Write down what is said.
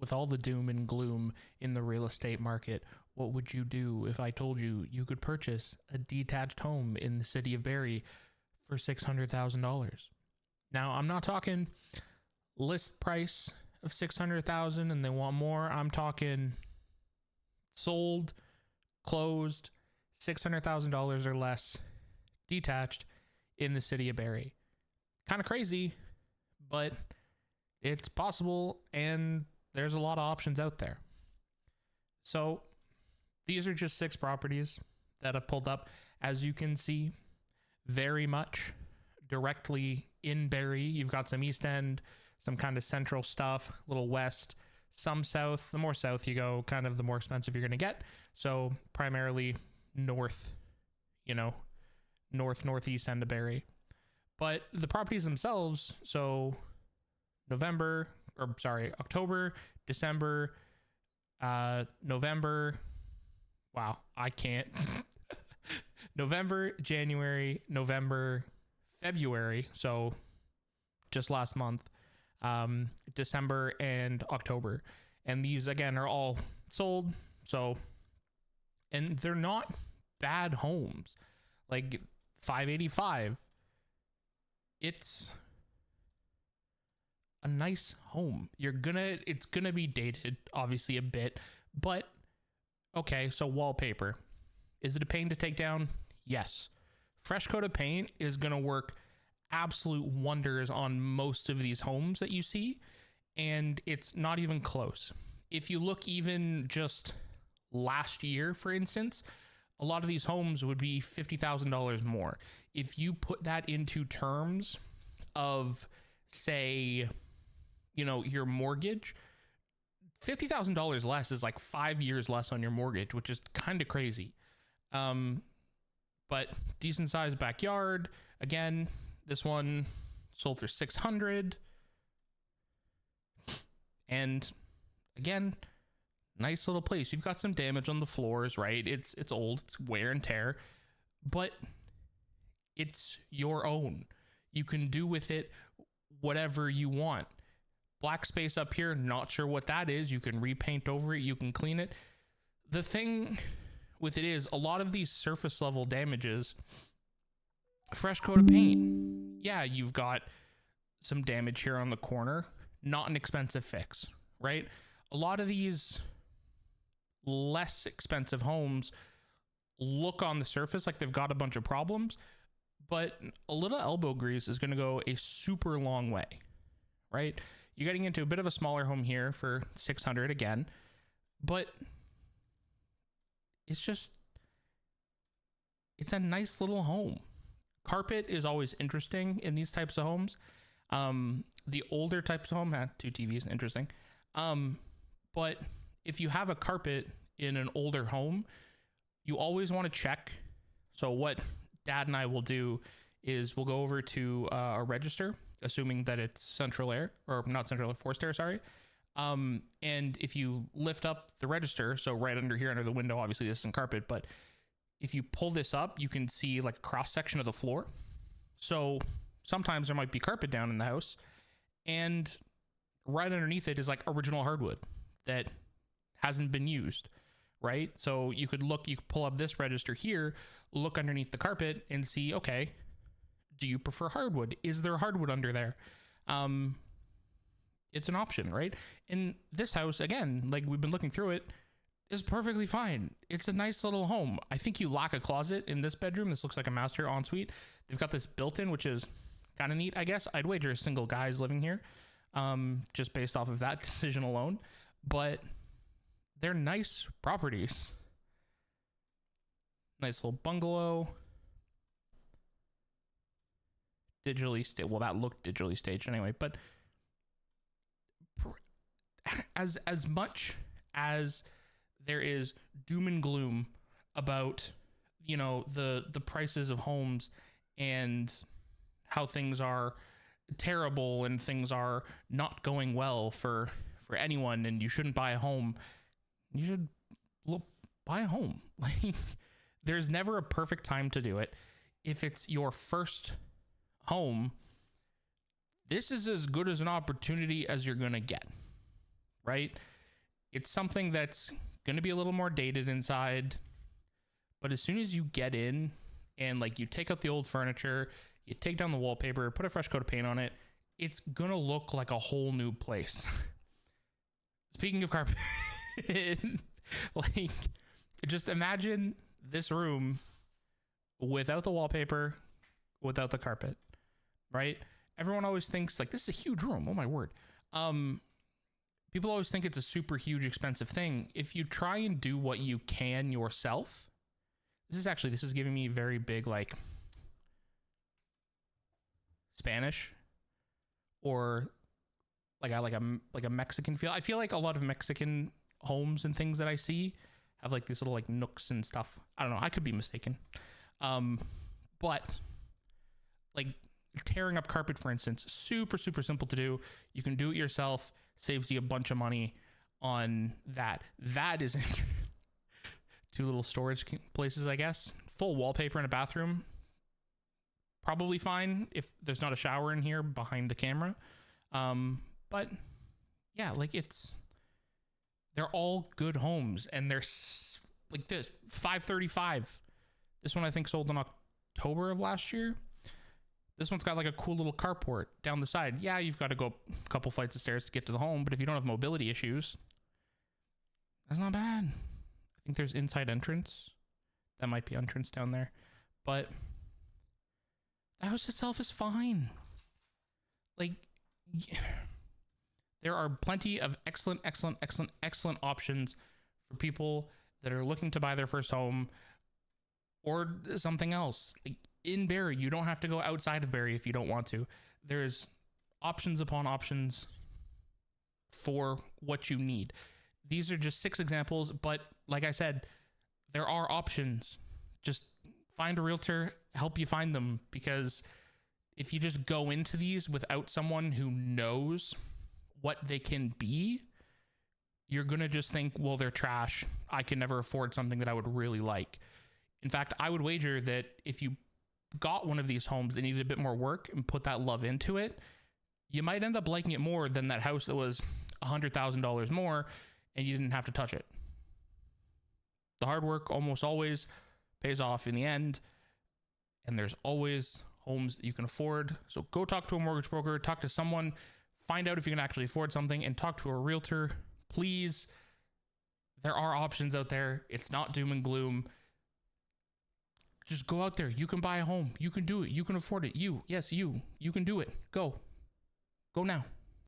With all the doom and gloom in the real estate market, what would you do if I told you you could purchase a detached home in the city of Barrie for $600,000? Now, I'm not talking list price of $600,000 and they want more. I'm talking sold, closed, $600,000 or less, detached in the city of Barrie. Kind of crazy, but it's possible, and there's a lot of options out there. So these are just 6 properties that I've pulled up. As you can see, very much directly in Barrie. You've got some East End, some kind of central stuff, a little west, some south. The more south you go, kind of the more expensive you're going to get. So primarily north, northeast end of Barrie. But the properties themselves, so October, December, November. Wow, I can't. November, January, November, February. So just last month, December and October. And these again are all sold. So, and they're not bad homes. Like 585. It's a nice home. It's gonna be dated, obviously a bit, but okay, so wallpaper. Is it a pain to take down? Yes. Fresh coat of paint is gonna work absolute wonders on most of these homes that you see, and it's not even close. If you look even just last year, for instance, a lot of these homes would be $50,000 more. If you put that into terms of, say, your mortgage, $50,000 less is like 5 years less on your mortgage, which is kind of crazy. But decent sized backyard. Again, this one sold for $600,000. And again, nice little place. You've got some damage on the floors, right? It's old, it's wear and tear, but it's your own. You can do with it whatever you want. Black space up here, not sure what that is. You can repaint over it, you can clean it. The thing with it is a lot of these surface level damages, fresh coat of paint. Yeah, you've got some damage here on the corner, not an expensive fix, right? A lot of these less expensive homes look on the surface like they've got a bunch of problems, but a little elbow grease is going to go a super long way, right? You're getting into a bit of a smaller home here for $600,000 again, but it's a nice little home. Carpet is always interesting in these types of homes. The older types of home had 2 TVs, interesting. But if you have a carpet in an older home, you always want to check. So what Dad and I will do is we'll go over to a register, assuming that it's central air, or not central air, forced air, sorry. And if you lift up the register, so right under here, under the window, obviously this isn't carpet, but if you pull this up, you can see like a cross section of the floor. So sometimes there might be carpet down in the house, and right underneath it is like original hardwood that hasn't been used, right? So you could pull up this register here, look underneath the carpet and see, okay, do you prefer hardwood? Is there hardwood under there? It's an option, right? In this house, again, like we've been looking through it, is perfectly fine. It's a nice little home. I think you lack a closet in this bedroom. This looks like a master ensuite. They've got this built-in, which is kind of neat, I guess. I'd wager a single guy is living here, just based off of that decision alone. But they're nice properties. Nice little bungalow. Digitally staged. Well, that looked digitally staged anyway. But as much as there is doom and gloom about, the prices of homes and how things are terrible and things are not going well for anyone, and you shouldn't buy a home, you should buy a home. Like, there's never a perfect time to do it. If it's your first home, this is as good as an opportunity as you're going to get, right? It's something that's going to be a little more dated inside, but as soon as you get in and like you take out the old furniture, you take down the wallpaper, put a fresh coat of paint on it, it's going to look like a whole new place. Speaking of carpet, like just imagine this room without the wallpaper, without the carpet, right? Everyone always thinks like this is a huge room. Oh my word. People always think it's a super huge expensive thing. If you try and do what you can yourself, this is giving me very big like Spanish or like a Mexican feel. I feel like a lot of Mexican homes and things that I see have like these little like nooks and stuff. I don't know. I could be mistaken. But like tearing up carpet, for instance, super simple to do. You can do it yourself. Saves you a bunch of money on that. That is 2 little storage places, I guess. Full wallpaper in a bathroom, probably fine if there's not a shower in here behind the camera. But yeah, like they're all good homes, and they're like this $535. This one I think sold in October of last year. This one's got like a cool little carport down the side. Yeah, you've got to go a couple flights of stairs to get to the home, but if you don't have mobility issues, that's not bad. I think there's inside entrance. That might be entrance down there. But the house itself is fine. Like, there are plenty of excellent options for people that are looking to buy their first home or something else. Like, in Barrie, you don't have to go outside of Barrie if you don't want to. There's options upon options for what you need. These are just 6 examples, but like I said, there are options. Just find a realtor, help you find them, because if you just go into these without someone who knows what they can be, you're going to just think, well, they're trash. I can never afford something that I would really like. In fact, I would wager that if you got one of these homes and needed a bit more work and put that love into it, you might end up liking it more than that house that was $100,000 more and you didn't have to touch it. The hard work almost always pays off in the end, and there's always homes that you can afford. So go talk to a mortgage broker, talk to someone, find out if you can actually afford something, and talk to a realtor. Please, there are options out there. It's not doom and gloom. Just go out there. You can buy a home. You can do it. You can afford it. You can do it. Go now.